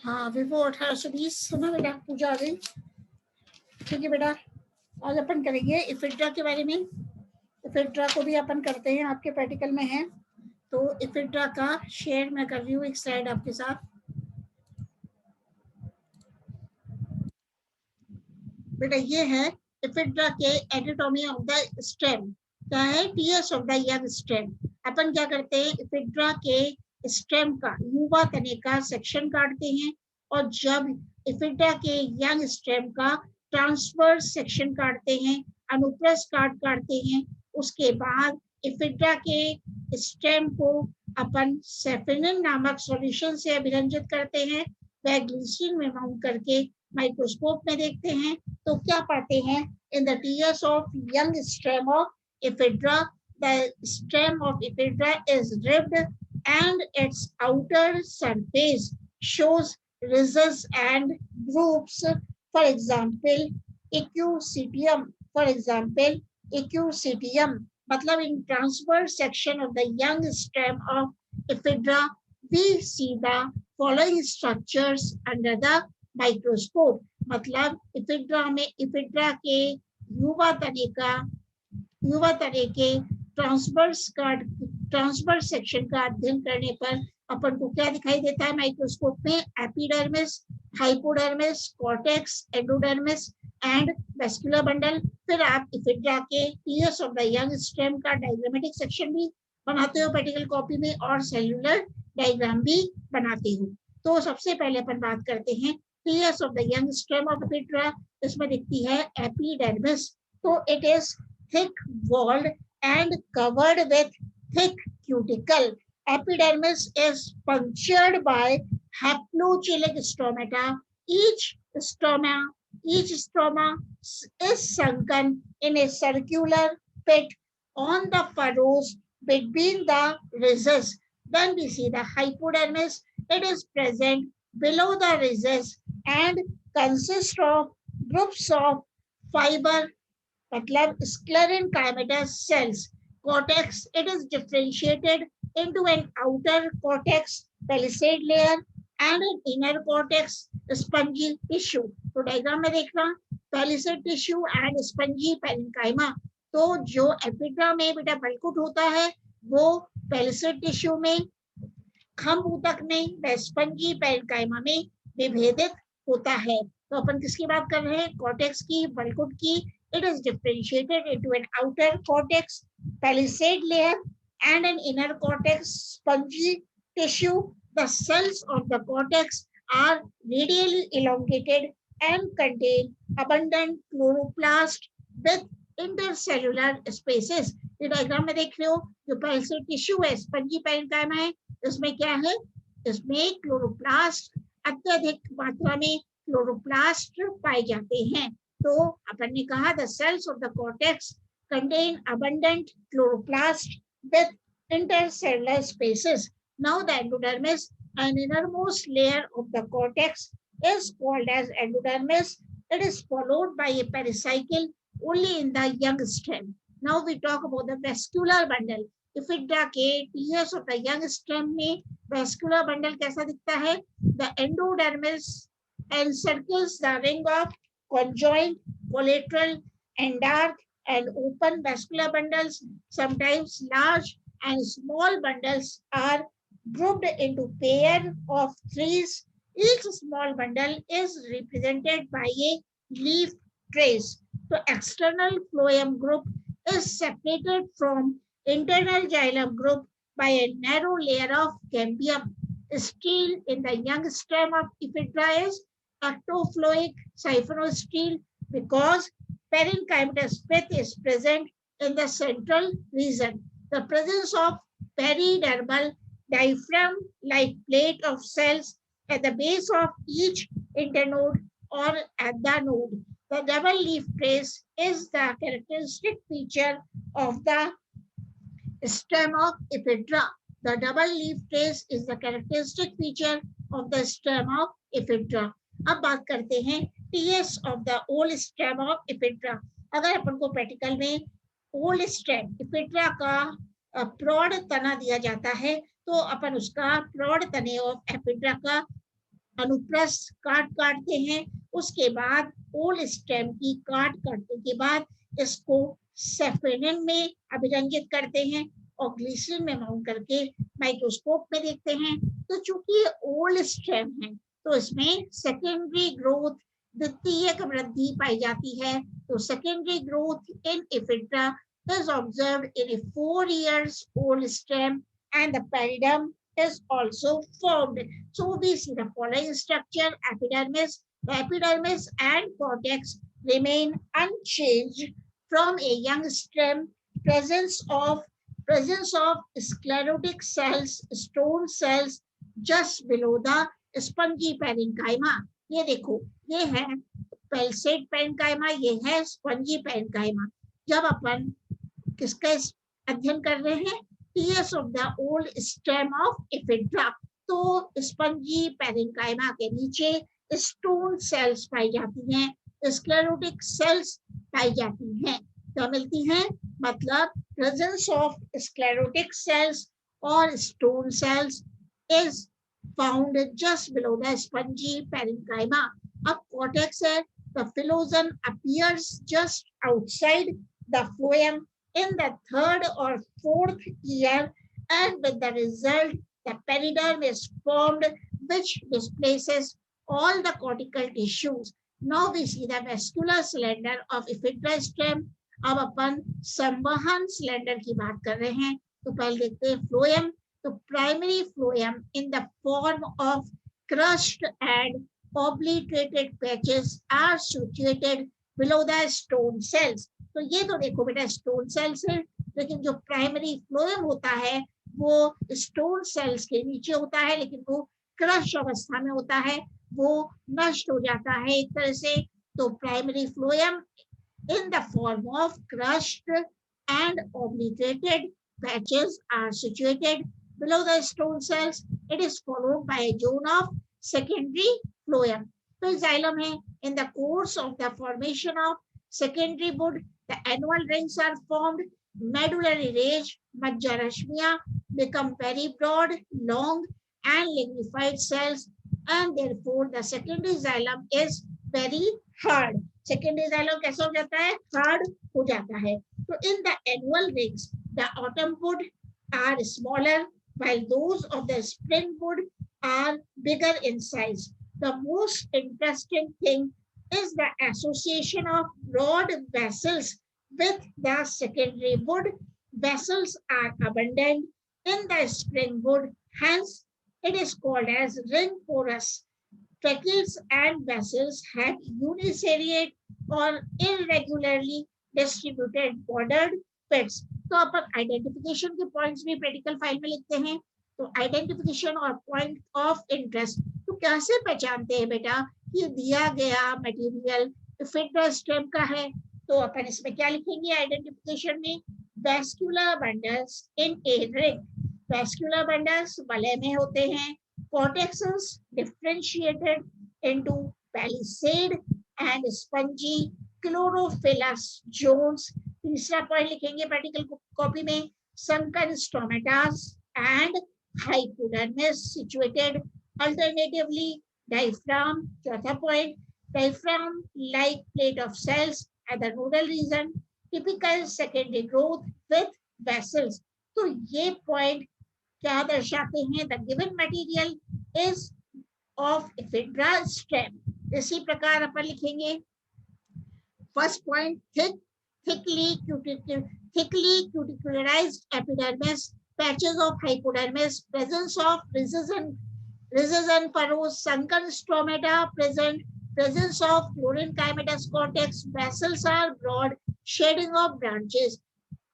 हाँ, विवो 1820 सुना बेटा, पूजा आ गई। ठीक है बेटा, आज अपन करेंगे इफिड्रा के बारे में। इफिड्रा को भी अपन करते हैं, आपके प्रैक्टिकल में है। तो इफिड्रा का शेयर मैं कर रही हूँ एक स्लाइड आपके साथ। बेटा ये है इफिड्रा के एनाटॉमी ऑफ द स्टेम। क्या है? TS of the young stem. अपन क्या करते हैं, इफिड्रा के स्टेम का, युवा तने का सेक्शन काटते हैं, और जब इफिड्रा के यंग स्टेम का ट्रांसवर्स सेक्शन काटते हैं, अनुप्रस्थ काटते हैं, उसके बाद इफिड्रा के स्टेम को अपन सेफिनिन नामक सॉल्यूशन से अभिरंजित करते हैं। वह ग्लिसरीन में माउंट करके माइक्रोस्कोप में देखते हैं तो क्या पाते हैं? In the tears of young stem of ephedra, the stem of ephedra is ribbed and its outer surface shows ridges and groups. For example, ecusitium. For example, ecusitium. मतलब in transverse section of the young stem of ephedra, we see the following structures under the microscope. मतलब इफिड्रा के युवा तने के transverse section का अध्ययन करने पर अपन को क्या दिखाई देता है माइक्रोस्कोप में? Epidermis, hypodermis, cortex, endodermis and vascular bundle. फिर आप इफिड्रा के tears of the young stem का डायग्रामेटिक सेक्शन भी बनाते हो प्रैक्टिकल कॉपी में, और सेलुलर डायग्राम भी बनाते हो। तो सबसे पहले अपन बात करते हैं tears of the young stem of ephedra. इसमें दिखती है एपिडर्मिस। तो it is thick walled and covered with thick cuticle. Epidermis is punctured by haplochilic stomata. Each stoma is sunken in a circular pit on the furrows between the ridges. Then we see the hypodermis. It is present below the ridges and consists of groups of fiber, मतलब sclerenchymatous cells. Cortex, it is differentiated into an outer cortex palisade layer and an inner cortex spongy tissue. तो diagram में देखना, palisade tissue and spongy parenchyma। तो जो एपिड्रा में बेटा बल्कुट होता है वो palisade tissue में, खंभ ऊतक में, व स्पंजी पेरेन्काइमा में विभेदित होता है। तो अपन किसकी बात कर रहे हैं? कॉर्टेक्स की, बल्कुट की। It is differentiated into an outer cortex palisade layer and an inner cortex spongy tissue. The cells of the cortex are radially elongated and contain abundant chloroplast with intercellular spaces. ये diagram में देख रहे हो, जो palisade tissue है, spongy parenchyma है, इसमें क्या है? इसमें क्लोरोप्लास्ट, अत्यधिक मात्रा में क्लोरोप्लास्ट पाए जाते हैं। तो अपन ने कहा the cells of the cortex contain abundant chloroplast with intercellular spaces. Now the endodermis, an innermost layer of the cortex, is called as endodermis. It is followed by a pericycle only in the young stem. Now we talk about the vascular bundle. इफिड्रा के tears of the young stem में vascular bundle कैसा दिखता है? The endodermis encircles the ring of conjoined, collateral, and dark and open vascular bundles. Sometimes large and small bundles are grouped into pair of threes. Each small bundle is represented by a leaf trace. So external phloem group is separated from internal xylem group by a narrow layer of cambium. Steel in the young stem of Ephedra is ectoploic siphonostele because parenchymatous pith is present in the central region. The presence of peridermal diaphragm-like plate of cells at the base of each internode or at the node. The double leaf trace is the characteristic feature of the stem of Ephedra. The double leaf trace is the characteristic feature of the stem of Ephedra. अब बात करते हैं TS of the old stem of ephedra. अगर अपन को practical में old stem इफिड्रा का प्रौढ़ तना दिया जाता है तो अपन उसका प्रौढ़ तने ऑफ इफिड्रा का अनुप्रस्थ काटते हैं, उसके बाद ओल स्टेम की काटने के बाद इसको सेफेनिन में अभिरंजित करते हैं और ग्लिसरीन में माउंट करके माइक्रोस्कोप में देखते हैं। तो चूंकि ये ओल्ड स्टेम है तो इसमें सेकेंडरी ग्रोथ, द्वितीयक वृद्धि पाई जाती है। तो secondary growth in ephedra is observed in a 4 years old stem and the periderm is also formed. So we see the following structure: epidermis. The epidermis and cortex remain unchanged from a young stem. Presence of sclerotic cells, stone cells just below the spongy parenchyma. ये देखो, ये है पेल्सेट parenchyma, ये है spongy parenchyma. जब अपन किसका अध्ययन कर रहे हैं, TS of the old stem of ephedra, तो स्पंजी पेरेंकाइमा के नीचे स्टोन सेल्स पाई जाती हैं, स्क्लेरोटिक सेल्स पाई जाती हैं। क्या मिलती हैं? मतलब प्रेजेंस ऑफ स्क्लेरोटिक सेल्स और stone cells is found just below the spongy parenchyma. अब cortex है, the phloem appears just outside the phloem in the 3rd or 4th year, and with the result the periderm is formed, which displaces all the cortical tissues. Now we see the vascular cylinder of ephedra stem. अब अपन संवहन cylinder की बात कर रहे हैं, तो पहले देखते हैं phloem. The primary phloem in the form of crushed and obliterated patches are situated below the stone cells. तो ये तो देखो बेटा स्टोन सेल्स है, लेकिन जो प्राइमरी फ्लोएम होता है वो स्टोन सेल्स के नीचे होता है, लेकिन वो क्रश अवस्था में होता है, वो नष्ट हो जाता है एक तरह से। तो primary phloem in the form of crushed and obliterated patches are situated below the stone cells. It is followed by a zone of secondary phloem. तो xylem है, in the course of the formation of secondary bud, the annual rings are formed, medullary ridge, majjarashmia become very broad, long and lignified cells, and therefore the secondary xylem is very hard. Secondary xylem कैसा हो जाता है? Hard हो जाता है। तो in the annual rings, the autumn bud are smaller, while those of the spring bud are bigger in size. The most interesting thing is the association of broad vessels with the secondary bud. Vessels are abundant in the spring bud, hence it is called as ring porous. Tracheates and vessels have uniseriate or irregularly distributed bordered pits. तो अपन identification के points भी practical file में लिखते हैं। तो identification और point of interest, तो कैसे पहचानते हैं बेटा कि दिया गया मटेरियल एफिड्रा स्टेम का है? तो अपन इसमें क्या लिखेंगे आइडेंटिफिकेशन में? Vascular bundles in a ring. Vascular bundles वलय में होते हैं। cortexes differentiated into palisade and spongy chlorophyllous zones. तीसरा पॉइंट लिखेंगे प्रैक्टिकल कॉपी में, sunken stomatas and hypodermis situated alternatively diaphragm. चौथा point, diaphragm like plate of cells at the nodal region, typical secondary growth with vessels. तो ये point क्या दर्शाते हैं? The given material is of ephedra stem. इसी प्रकार अपन लिखेंगे first point, thickly cuticularized epidermis, patches of hypodermis, presence of recession furrows, sunken stomata present, presence of parenchymatous cortex, vessels are broad, shading of branches.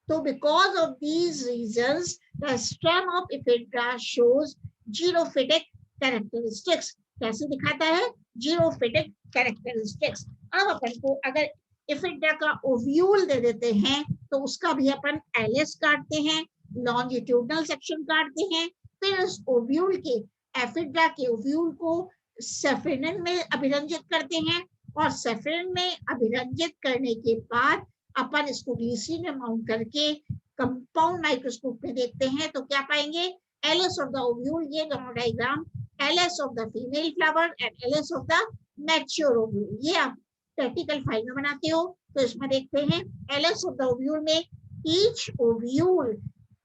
So because of these reasons, the stem of ephedra shows xerophytic characteristics. कैसे दिखाता है? xerophytic characteristics. अब अपन को अगर ephedra का ovule दे देते हैं तो उसका भी अपन एलिस काटते हैं, लॉन्जिट्यूडनल सेक्शन काटते हैं, फिर उस ओव्यूल के एफिड्रा के ओव्यूल को सेफेनिन में अभिरंजित करते हैं, और सेफेनिन में अभिरंजित करने के बाद अपन इसको ग्लिसरीन में माउंट करके कंपाउंड माइक्रोस्कोप में देखते हैं तो क्या पाएंगे? LS of the ovule. ये दोनों diagram LS of the female flower and LS of the mature ovule. ये आप प्रैक्टिकल फाइल में बनाते हो तो इसमें देखते हैं LS of the ovule में each ovule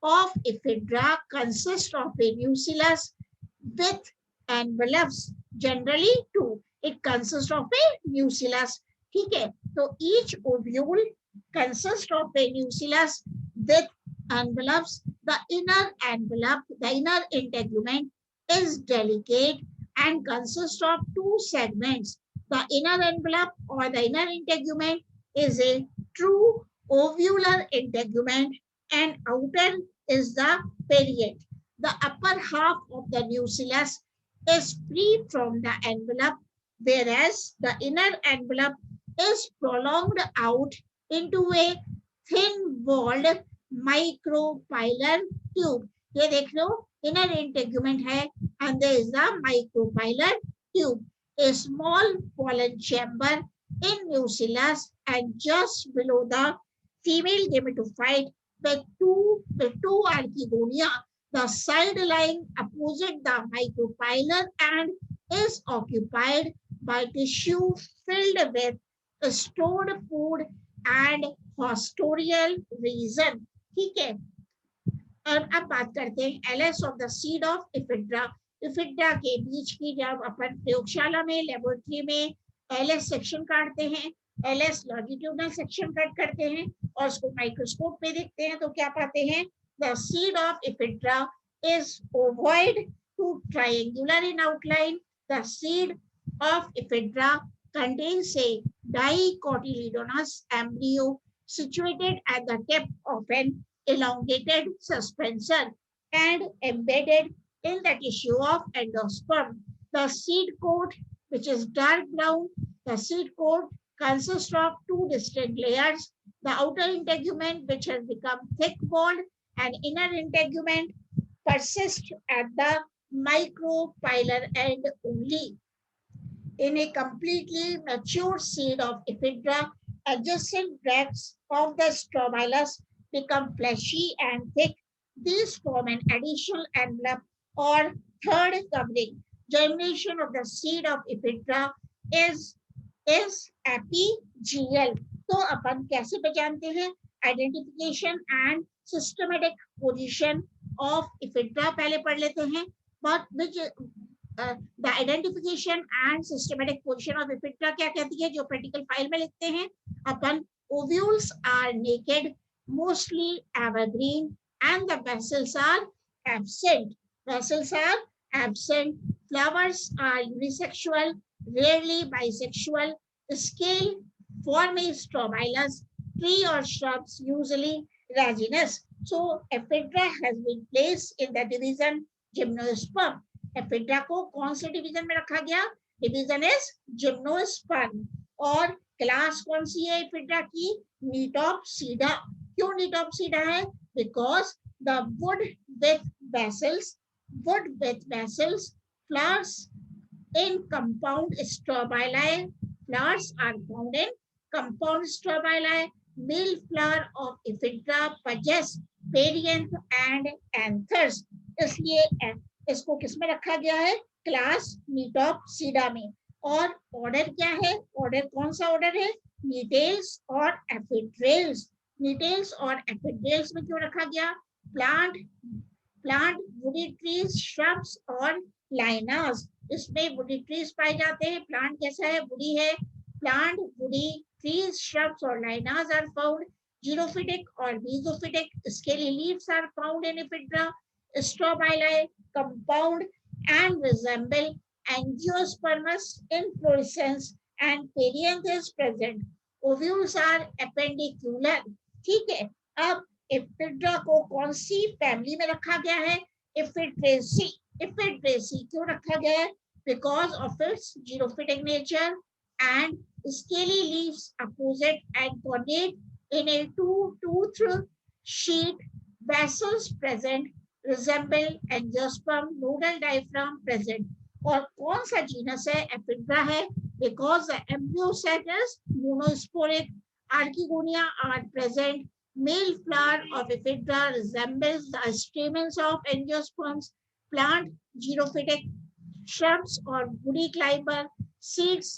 of ephedra consists of a nucellus with envelopes, generally two. It consists of a nucellus. ठीक है, तो each ovule consists of a nucellus with envelopes. The inner envelope, the inner integument is delicate and consists of two segments. The inner envelope or the inner integument is a true ovular integument and outer is the perianth. The upper half of the nucellus is free from the envelope, whereas the inner envelope is prolonged out into a thin-walled micropylar tube. ये देख लो, inner integument है and there is the micropylar tube, a small pollen chamber in nucellus and just below the female gametophyte with two archegonia. The side lying opposite the micropylar and is occupied by tissue filled with stored food and hostorial region. ठीक है, और अब बात करते हैं LS of the seed of ephedra. ephedra के बीच की जब अपन प्रयोगशाला में लेबोरेटरी में LS सेक्शन काटते हैं, LS लॉन्जिट्यूडनल सेक्शन कट करते हैं और उसको माइक्रोस्कोप में देखते हैं तो क्या पाते हैं? The seed of ephedra is ovoid to triangular in outline. The seed of ephedra contains a dicotyledonous embryo situated at the tip of an elongated suspensor and embedded in the tissue of endosperm. The seed coat, which is dark brown, the seed coat consists of two distinct layers. The outer integument, which has become thick-walled, and inner integument persists at the micropylar end only. In a completely mature seed of ephedra, adjacent bracts of the strobilus become fleshy and thick. These form an additional envelope or third covering. Germination of the seed of ephedra is apigeal. तो अपन कैसे पहचानते हैं? Identification and systematic position of ephedra पहले पढ़ लेते हैं. But which the identification and systematic position of ephedra क्या कहती है? जो प्रैक्टिकल फाइल में लिखते हैं अपन, ovules are naked, mostly evergreen, and the vessels are absent. Vessels are absent. Flowers are unisexual, rarely bisexual. Scale form a strobilus. Tree or shrubs usually resinous. So ephedra has been placed in the division gymnosperm. Ephedra को कौन से division में रखा गया? Division is gymnosperm. और class कौन सी है ephedra की? नीटॉप्सीडा. क्यों नीटॉप्सीडा है? Because the wood with vessels flowers in compound strobili. Flowers are found in compound strobili. Male flower of ephedra possess perianth and anthers. इसलिए इसको किसमें रखा गया है? क्लास नीटॉप्सीडा में. और ऑर्डर क्या है? ऑर्डर कौन सा ऑर्डर है? नीटेल्स और एफिड्रेल्स. नीटेल्स और एफिड्रेल्स में क्यों रखा गया? प्लांट वुडी ट्रीज, श्रब्स और लाइनास. इसमें वुडी ट्रीज पाए जाते हैं. प्लांट कैसा है? वुडी है. प्लांट वुडी ट्रीज, श्रब्स और लाइनास आर फाउंड. जीरोफिटिक और mesophytic scaly leaves are found in ephedra. Strobili compound and resemble angiospermous inflorescence and perianth is present. Ovules are appendicular. ठीक है, अब एफिड्रा को कौन सी फैमिली में रखा गया है? एफिड्रेसी. एफिड्रेसी क्यों रखा गया है? Because of its xerophytic nature and scaly leaves opposite and coordinate in a two-toothed sheet. Vessels present resemble angiosperm. Nodal diaphragm present. और कौन सा जीनस है? एफिड्रा है. Because the embryo set is monosporic. Archegonia are present. Male flower of ephedra resembles the stamens of angiosperms. Plant xerophytic. shrubs or woody climber. Seeds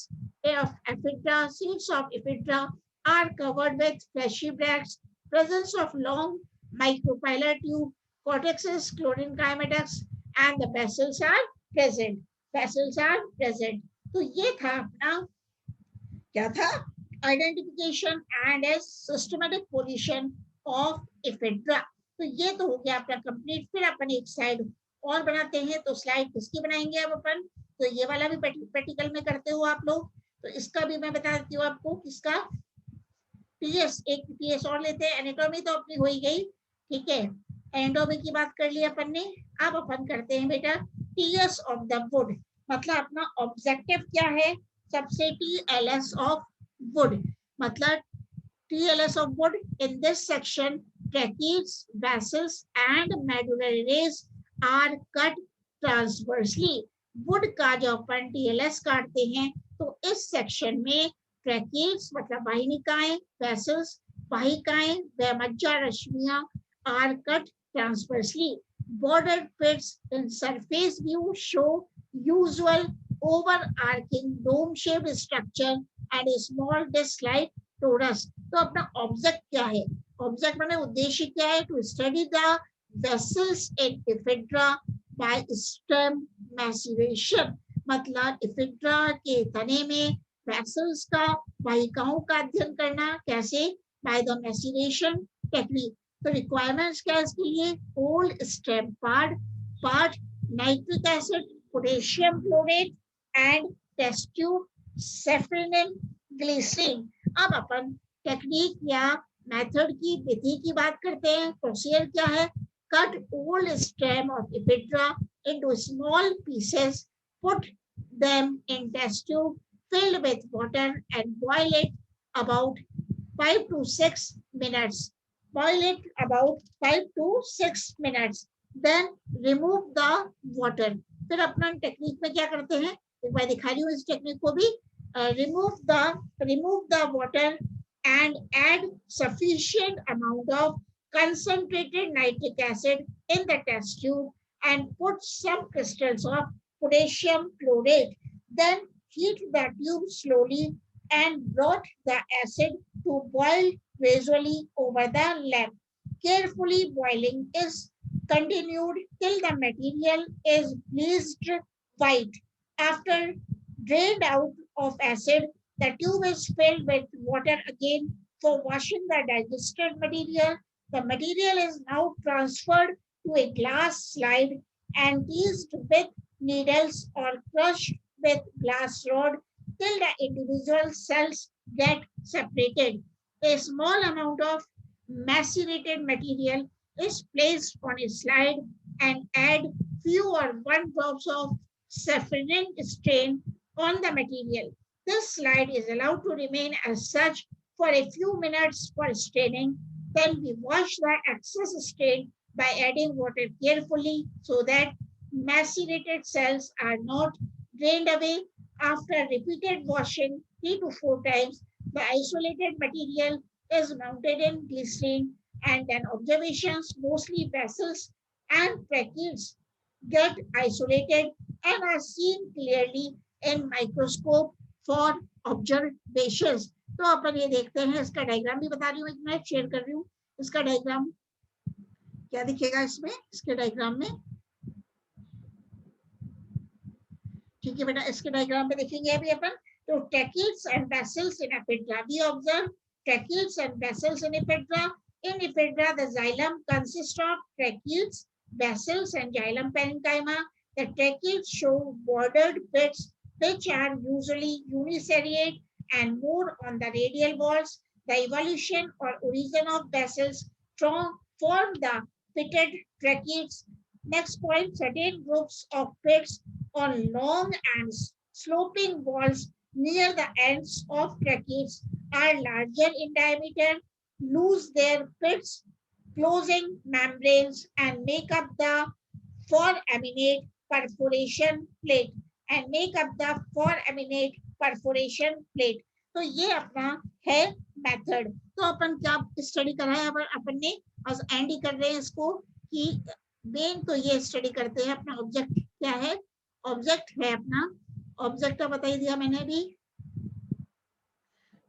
of ephedra are covered with fleshy bracts. Presence of long micropylar tube, cortexes, chlorine chymatics, and the vessels are present. Vessels are present. तो ये था अपना क्या था identification and a systematic position of ephedra. तो ये तो हो गया अपना कंप्लीट. फिर अपन एक साइड और बनाते हैं. तो स्लाइड किसकी बनाएंगे अब अपन? तो ये वाला भी प्रैक्टिकल में करते हो आप लोग. तो इसका भी मैं बता देती हूँ आपको. किसका? टीएस. एक टीएस और लेते हैं. एनाटॉमी तो अपनी हो ही गई, ठीक है. एंडोमी की बात कर ली अपन ने. अब अपन करते हैं बेटा टीएस ऑफ द वुड. मतलब अपना ऑब्जेक्टिव क्या है? सबसे टीएलएस ऑफ wood. मतलब TLS of wood in this section, tracheids, vessels and medullary rays are cut transversely. wood का जो अपन TLS काटते हैं तो इस सेक्शन में tracheids मतलब वाहिनिकाएं, vessels वाहिकाएं व मज्जा रश्मियां are cut transversely. Bordered pits in surface view show usual overarching dome-shaped structure and a small disc like torus. तो अपना ऑब्जेक्ट क्या है? ऑब्जेक्ट माने उद्देश्य क्या है? To study the vessels in ephedra by stem maceration. मतलब इफेड्रा के तने में वेसल्स का, वाहिकाओं का अध्ययन करना. कैसे? By the maceration technique. तो रिक्वायरमेंट्स क्या है इसके लिए? Old stem part nitric acid, potassium chlorate and test tube, safranin, glycerine. अब अपन टेक्निक या मेथड की विधि की बात करते हैं. प्रोसीजर क्या है? Cut old stem of ephedra into small pieces, put them in test tube filled with water and boil it about 5 to 6 minutes. Boil it about 5 to 6 minutes. Then remove the water. फिर अपना technique में क्या करते हैं? एक बार दिखा रही हूँ इस टेक्निक को भी. remove the water and add sufficient amount of concentrated nitric acid in the test tube and put some crystals of potassium chlorate. Then heat the tube slowly and brought the acid to boil gradually over the lamp. Carefully boiling is continued till the material is bleached white. After drained out of acid, the tube is filled with water again for washing the digested material. The material is now transferred to a glass slide and teased with needles or crushed with glass rod till the individual cells get separated. A small amount of macerated material is placed on a slide and add few or 1 drops of safranin stain on the material. This slide is allowed to remain as such for a few minutes for staining. Then we wash the excess stain by adding water carefully so that macerated cells are not drained away. After repeated washing 3 to 4 times, the isolated material is mounted in glycerine and then observations, mostly vessels and tracheids, get isolated and are seen clearly in microscope for observations. तो अपन ये देखते हैं. इसका diagram भी बता रही हूँ, एक मिनट शेयर कर रही हूँ. इसका डायग्राम क्या दिखेगा इसमें? इसके डायग्राम में ठीक है बेटा. इसके डायग्राम में देखेंगे अभी अपन. तो tracheids and vessels in ephedra. We observe tracheids and vessels in ephedra. In ephedra, the xylem consists of tracheids, vessels, and xylem parenchyma. The tracheids show bordered pits, which are usually uniseriate and more on the radial walls. The evolution or origin of vessels form the pitted tracheids. Next point, certain groups of pits on long and sloping walls near the ends of tracheids are larger in diameter, lose their pits closing membranes and make up the foraminate perforation plate तो ये अपना है method. तो अपन क्या study कर रहे हैं अपन ने और एंड ही कर रहे हैं इसको कि मेन तो ये स्टडी करते हैं. अपना ऑब्जेक्ट क्या है? ऑब्जेक्ट है अपना, ऑब्जेक्ट का बता ही दिया मैंने भी।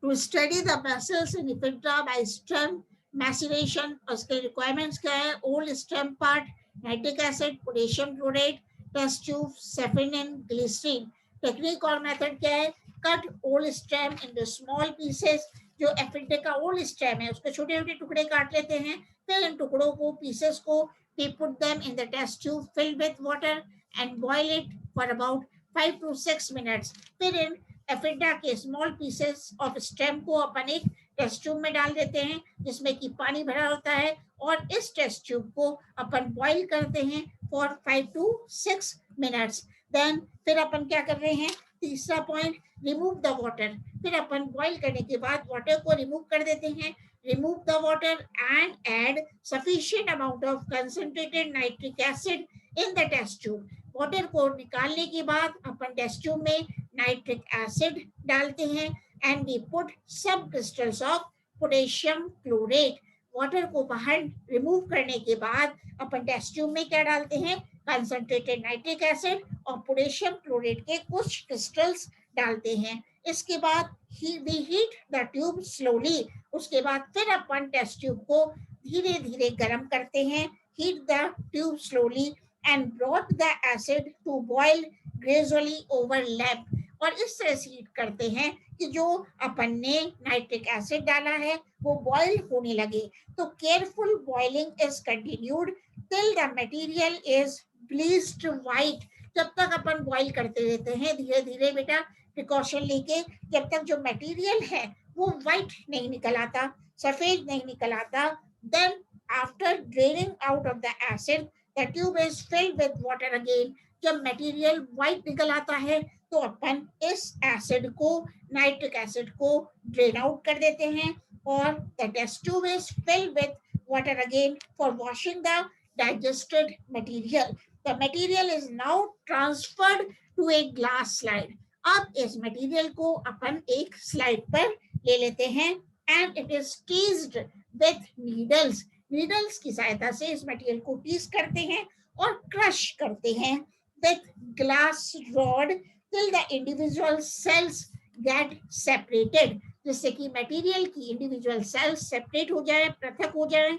To study the vessels in ephedra by stem maceration, उसके रिक्वायरमेंट्स क्या है? Old stem part, nitric acid, potassium chloride, test tube, safranin, glycerine. Technique और मेथड क्या है? Cut old stem into small pieces. जो एफिड्रा का ओल्ड स्टेम है उसके छोटे छोटे टुकड़े काट लेते हैं, फिर इन टुकड़ों को, पीसेस को, we put them in the test tube filled with water and boil it for about 5 to 6 minutes. फिर इन एफिडा के स्मॉल पीसेस ऑफ स्टेम को अपन एक टेस्ट ट्यूब में डाल देते हैं जिसमें कि पानी भरा होता है, और इस टेस्ट ट्यूब को अपन बॉईल करते हैं फॉर 5 to 6 मिनट्स। देन फिर अपन क्या कर रहे हैं? तीसरा पॉइंट, रिमूव द वाटर। फिर अपन बॉईल करने के बाद वाटर को रिमूव कर देते हैं। Remove the water and add sufficient amount of concentrated nitric acid in the test tube. Water को निकालने के बाद अपन टेस्ट ट्यूब में नाइट्रिक एसिड डालते हैं एंड वी पुट सब crystals of potassium chlorate. Water को बाहर रिमूव करने के बाद अपन टेस्ट ट्यूब में क्या डालते हैं? कंसंट्रेटेड नाइट्रिक एसिड और पोटेशियम क्लोरेट के कुछ क्रिस्टल्स डालते हैं। इसके बाद we heat the tube slowly. उसके बाद फिर अपन टेस्ट ट्यूब को धीरे धीरे गर्म करते हैं। Heat the tube slowly and brought the acid to boil gradually over lap. और इस तरह से हीट करते हैं कि जो अपन ने नाइट्रिक एसिड डाला है वो बॉयल होने लगे। तो careful boiling is continued till the material is bleached white. जब तक अपन बॉईल करते रहते हैं धीरे धीरे बेटा, प्रिकॉशन लेके, जब तक जो मटेरियल है वो व्हाइट नहीं निकल आता, सफेद नहीं निकल आता। Then after draining out of the acid the tube is filled with water again. जब मटेरियल व्हाइट निकल आता है तो अपन इस एसिड को, नाइट्रिक एसिड को ड्रेन आउट कर देते हैं और the test tube is filled with water again for washing the digested material. The material is now transferred to a glass slide. अब इस मटेरियल को अपन एक स्लाइड पर ले लेते हैं and it is teased with needles. Needles की सहायता से इस मटेरियल को टीज करते हैं और क्रश करते हैं with glass rod till the individual cells get separated, जिससे कि मटेरियल की इंडिविजुअल सेल्स सेपरेट हो जाए, पृथक हो जाए।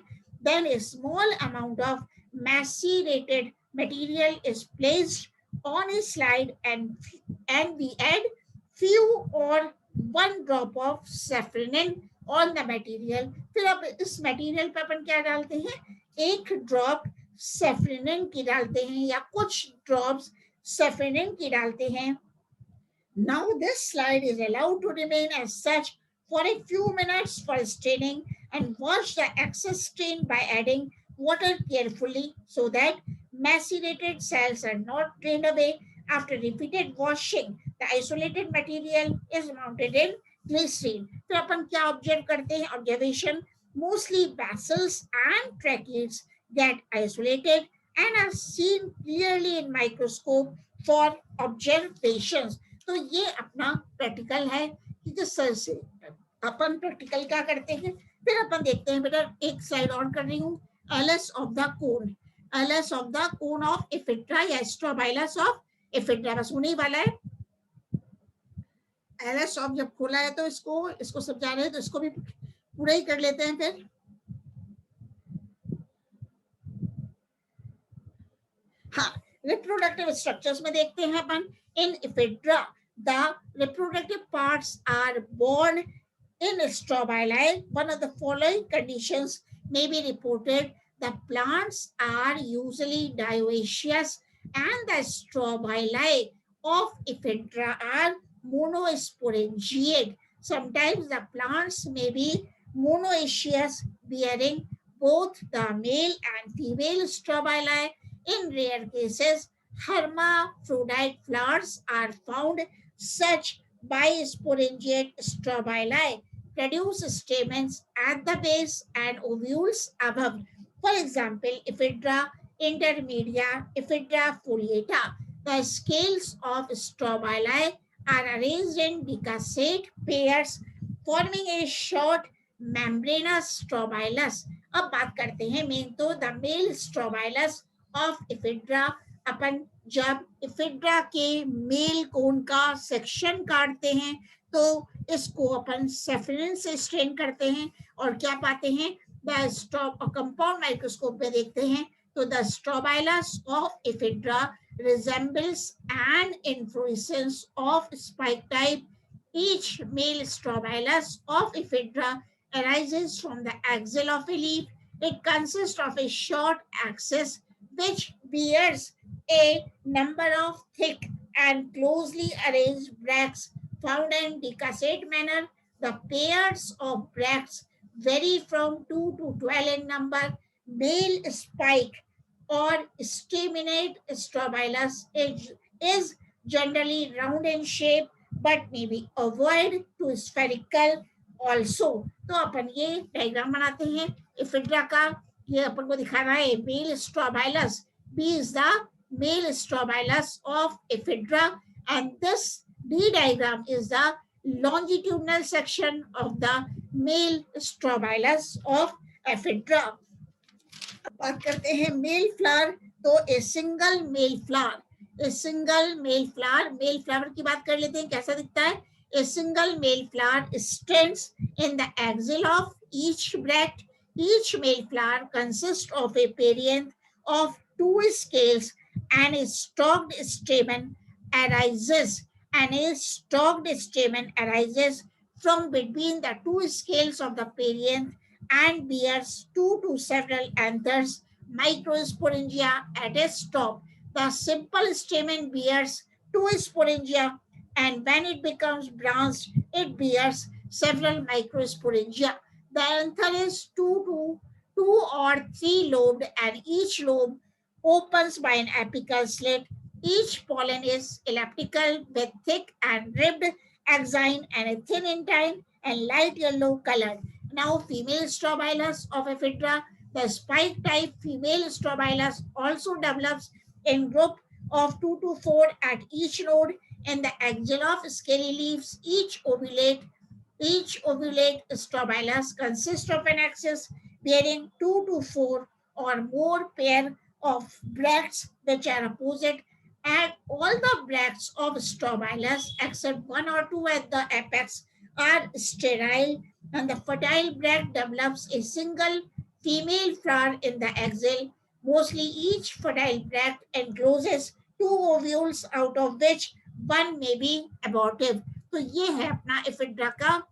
Then a small amount of macerated material is placed on a slide and we add few or 1 drop of saffronin on the material। फिर अब इस मटेरियल पे अपन क्या डालते हैं? 1 ड्रॉप saffronin की डालते हैं या कुछ ड्रॉप्स saffronin की डालते हैं। Now this slide is allowed to remain as such for a few minutes for staining and wash the excess stain by adding water carefully so that macerated cells are not drained away. After repeated washing, the isolated material is mounted in glycerine। तो अपन क्या observe करते हैं? Observation, mostly vessels and tracheates get isolated and are seen clearly in microscope for observations। तो ये अपना practical है कि जिस तरह से अपन प्रैक्टिकल क्या करते हैं। फिर अपन देखते हैं बेटा, एक स्लाइड ऑन कर रही हूँ, LS of the cone, LS of the cone of ephedra या स्ट्रोबाइलस ऑफ एफिड्रा, बस होने वाला है। एलएस ऑफ जब खोला है तो इसको समझा रहे हैं तो इसको भी पूरा ही कर लेते हैं। फिर हाँ, रिप्रोडक्टिव स्ट्रक्चर्स में देखते हैं अपन। In ephedra the reproductive parts are borne in strobili. One of the following conditions may be reported. The plants are usually dioecious and the strobili of ephedra are monosporangiate. Sometimes the plants may be monoecious, bearing both the male and female strobili. In rare cases, hermaphrodite flowers are found. Such bisporangiate strobili produce stamens at the base and ovules above. For example, Ephedra intermedia, Ephedra foliata. The scales of strobili are arranged in decussate pairs, forming a short membranous strobilus. अब बात करते हैं main तो the male strobilus of ephedra. अपन जब इफिड्रा के male cone का section काटते हैं तो इसको अपन सेफिलिन से स्ट्रेन करते हैं और क्या पाते हैं, द स्ट्रॉब कंपाउंड माइक्रोस्कोप में देखते हैं तो the strobilus of ephedra resembles an inflorescence of spike type. Each male strobilus of Ephedra arises from the axil of a leaf. It consists of a short axis which bears a number of thick and closely arranged bracts found in decussate manner. The pairs of bracts vary from 2 to 12 in number. Male spike or staminate strobilus is generally round in shape but may be ovoid to spherical also. तो अपन ये diagram बनाते हैं इफिड्रा का, ये अपन को दिखा रहा है male strobilus, B is the male strobilus of ephedra and this D diagram is the longitudinal section of the male strobilus of ephedra. बात करते हैं मेल फ्लावर, तो a single male flower, a single male flower की बात कर लेते हैं कैसा दिखता है. A single male flower stands in the axil of each bract. Each male flower consist of a perianth of two scales and a stalked stamen arises from between the two scales of the perianth and bears two to several anthers, microsporangia at its top. The simple stamen bears two sporangia, and when it becomes branched, it bears several microsporangia. The anther is two or three lobed, and each lobe opens by an apical slit. Each pollen is elliptical with thick and ribbed axine and a thin intine and light yellow colored. Now, female strobilus of Ephedra, the spike type female strobilus also develops in group of 2 to 4 at each node in the axil of scaly leaves. Each ovulate strobilus consists of an axis bearing 2 to 4 or more pair of bracts which are opposite, and all the bracts of strobilus except one or two at the apex are sterile, and the fertile bract develops a single female flower in the axil. Mostly each fertile bract encloses two ovules out of which one may be abortive. तो ये है अपना ephedra का